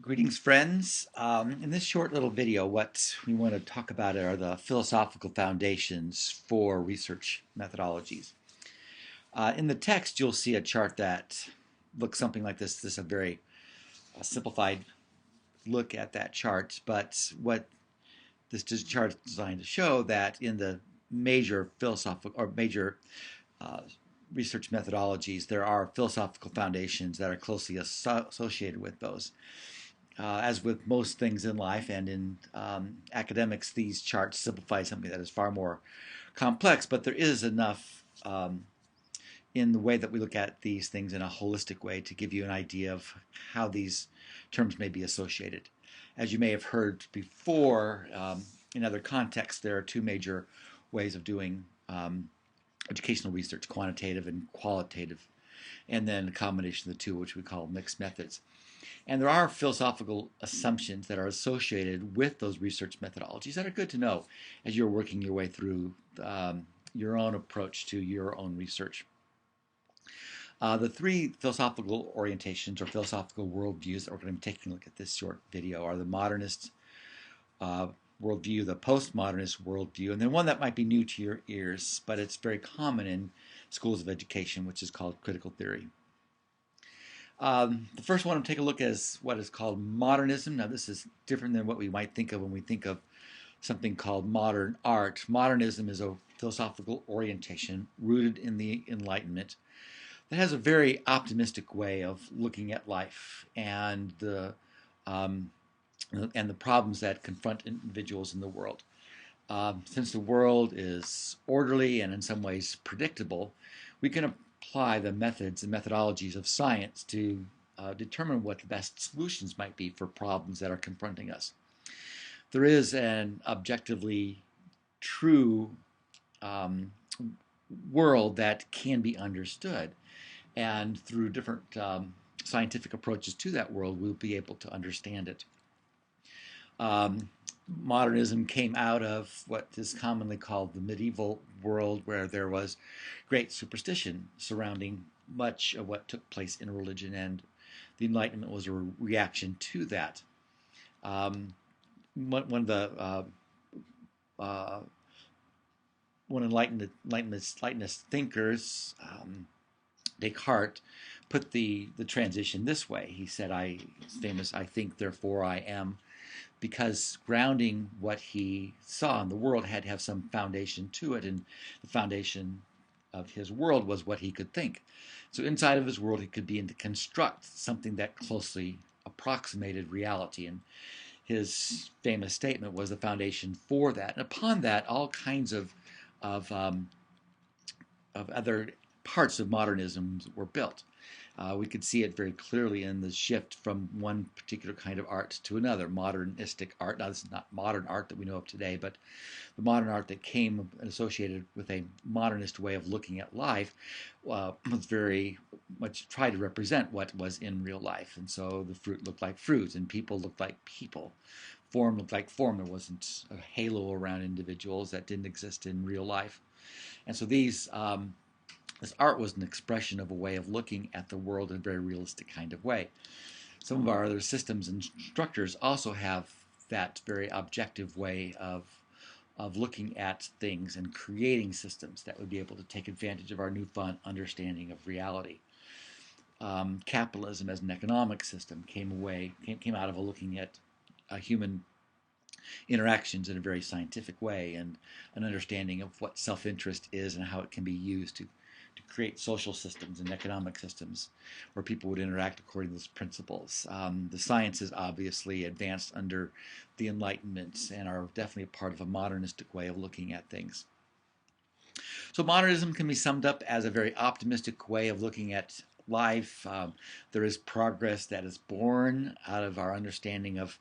Greetings, friends. In this short little video, what we want to talk about are the philosophical foundations for research methodologies. In the text, you'll see a chart that looks something like this. This is a very simplified look at that chart, but what this chart is designed to show that in the major philosophical or major uh, research methodologies, there are philosophical foundations that are closely associated with those. As with most things in life and in academics, these charts simplify something that is far more complex, but there is enough in the way that we look at these things in a holistic way to give you an idea of how these terms may be associated. As you may have heard before, in other contexts, there are two major ways of doing educational research, quantitative and qualitative, and then a combination of the two, which we call mixed methods. And there are philosophical assumptions that are associated with those research methodologies that are good to know as you're working your way through your own approach to your own research. The three philosophical orientations or philosophical worldviews that we're going to be taking a look at this short video are the modernist worldview, the postmodernist worldview, and then one that might be new to your ears, but it's very common in schools of education, which is called critical theory. The first one to take a look at is what is called modernism. Now, this is different than what we might think of when we think of something called modern art. Modernism is a philosophical orientation rooted in the Enlightenment that has a very optimistic way of looking at life um, and the problems that confront individuals in the world. Since the world is orderly and in some ways predictable, we can apply the methods and methodologies of science to determine what the best solutions might be for problems that are confronting us. There is an objectively true um, world that can be understood, and through different scientific approaches to that world, we'll be able to understand it. Um, Modernism came out of what is commonly called the medieval world, where there was great superstition surrounding much of what took place in religion, and the Enlightenment was a reaction to that. Um, one of the uh, one Enlightenist thinkers, Descartes, put the transition this way. He said, it's famous, "I think, therefore I am," because grounding what he saw in the world had to have some foundation to it, and the foundation of his world was what he could think. So inside of his world, he could begin to construct something that closely approximated reality, and his famous statement was the foundation for that. And upon that, all kinds of, um, of other parts of modernism were built. We could see it very clearly in the shift from one particular kind of art to another, modernistic art. Now, this is not modern art that we know of today, but the modern art that came associated with a modernist way of looking at life was very much tried to represent what was in real life. And so the fruit looked like fruit, and people looked like people. Form looked like form. There wasn't a halo around individuals that didn't exist in real life. And so this art was an expression of a way of looking at the world in a very realistic kind of way. Some of our other systems and structures also have that very objective way of looking at things and creating systems that would be able to take advantage of our newfound understanding of reality. Capitalism as an economic system came out of looking at human interactions in a very scientific way and an understanding of what self-interest is and how it can be used to create social systems and economic systems where people would interact according to those principles. The sciences obviously advanced under the Enlightenment and are definitely a part of a modernistic way of looking at things. So modernism can be summed up as a very optimistic way of looking at life. There is progress that is born out of our understanding of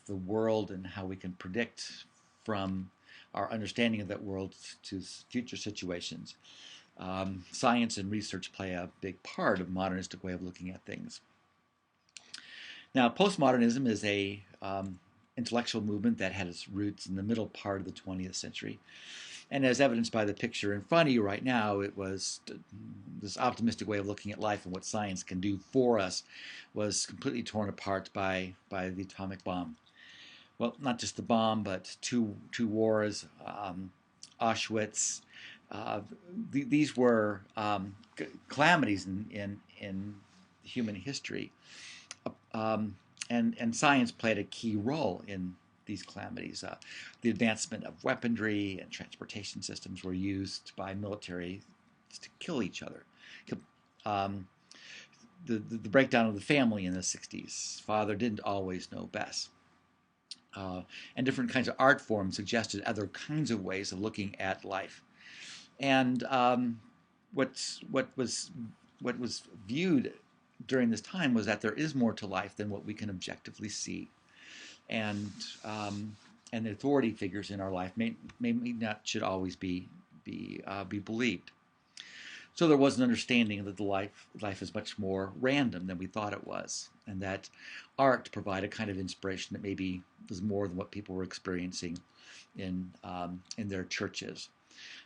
the world and how we can predict from our understanding of that world to future situations. Science and research play a big part of modernistic way of looking at things. Now, postmodernism is a intellectual movement that had its roots in the middle part of the 20th century. And as evidenced by the picture in front of you right now, it was this optimistic way of looking at life and what science can do for us was completely torn apart by the atomic bomb. Well, not just the bomb, but two wars, Auschwitz. Uh, these were calamities in human history, and science played a key role in these calamities. The advancement of weaponry and transportation systems were used by military to kill each other. Um, the breakdown of the family in the 60s. Father didn't always know best. And different kinds of art forms suggested other kinds of ways of looking at life. And what was viewed during this time was that there is more to life than what we can objectively see, and and the authority figures in our life may not should always be believed. So there was an understanding that the life is much more random than we thought it was, and that art provided a kind of inspiration that maybe was more than what people were experiencing in their churches.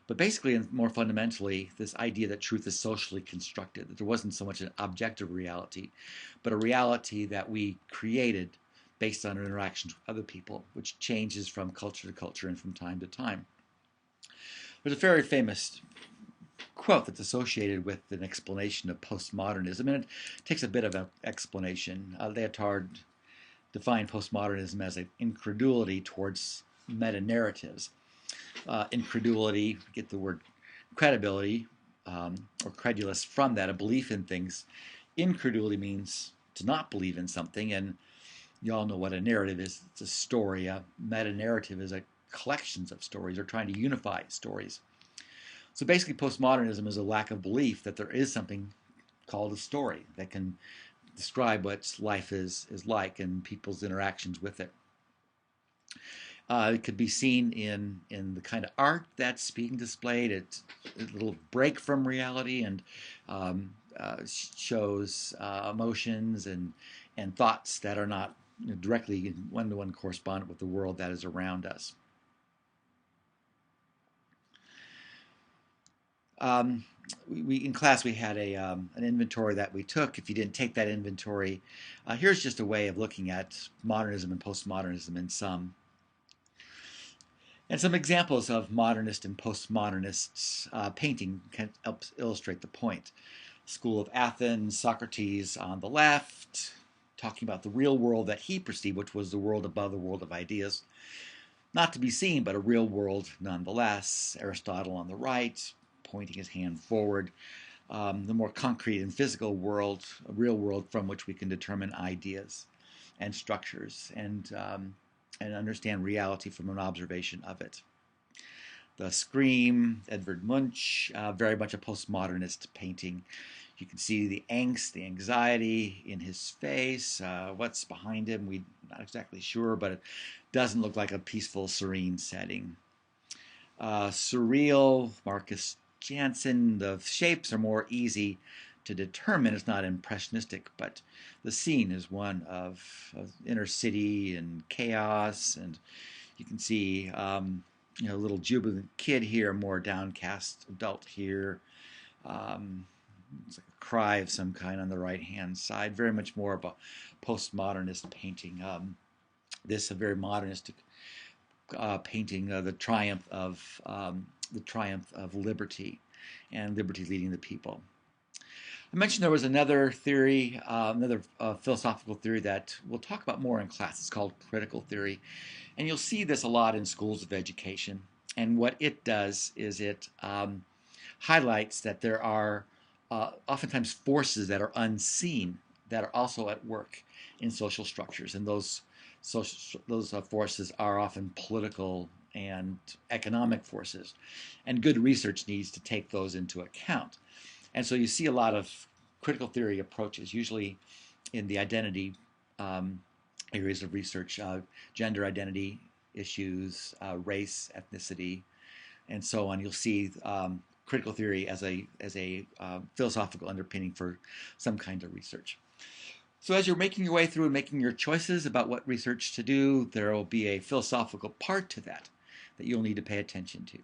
But basically, and more fundamentally, this idea that truth is socially constructed, that there wasn't so much an objective reality, but a reality that we created based on our interactions with other people, which changes from culture to culture and from time to time. There's a very famous quote that's associated with an explanation of postmodernism, and it takes a bit of an explanation. Lyotard defined postmodernism as an incredulity towards meta-narratives. Incredulity, get the word credibility or credulous from that, a belief in things. Incredulity means to not believe in something, and you all know what a narrative is. It's a story. A meta-narrative is a collections of stories or trying to unify stories. So basically, postmodernism is a lack of belief that there is something called a story that can describe what life is like and people's interactions with it. It could be seen in the kind of art that's being displayed. It's a little break from reality and shows emotions and thoughts that are not directly one-to-one correspondent with the world that is around us. In class we had an inventory that we took. If you didn't take that inventory, here's just a way of looking at modernism and postmodernism in some. And some examples of modernist and postmodernist painting can help illustrate the point. School of Athens, Socrates on the left, talking about the real world that he perceived, which was the world above the world of ideas. Not to be seen, but a real world nonetheless. Aristotle on the right, pointing his hand forward. The more concrete and physical world, a real world from which we can determine ideas and structures and understand reality from an observation of it. The Scream, Edvard Munch, very much a postmodernist painting. You can see the angst, the anxiety in his face. What's behind him, we're not exactly sure, but it doesn't look like a peaceful, serene setting. Surreal, Marcus Jansen, the shapes are more easy to determine. It's not impressionistic, but the scene is one of inner city and chaos, and you can see a little jubilant kid here, more downcast adult here. It's like a cry of some kind on the right-hand side. Very much more of a postmodernist painting. This a very modernistic painting, the triumph of liberty, and liberty leading the people. I mentioned there was another theory, another philosophical theory that we'll talk about more in class. It's called critical theory, and you'll see this a lot in schools of education. And what it does is it highlights that there are oftentimes forces that are unseen that are also at work in social structures, and those forces are often political and economic forces, and good research needs to take those into account. And so you see a lot of critical theory approaches, usually in the identity areas of research, gender identity issues, race, ethnicity, and so on. You'll see critical theory as a philosophical underpinning for some kind of research. So as you're making your way through and making your choices about what research to do, there will be a philosophical part to that you'll need to pay attention to.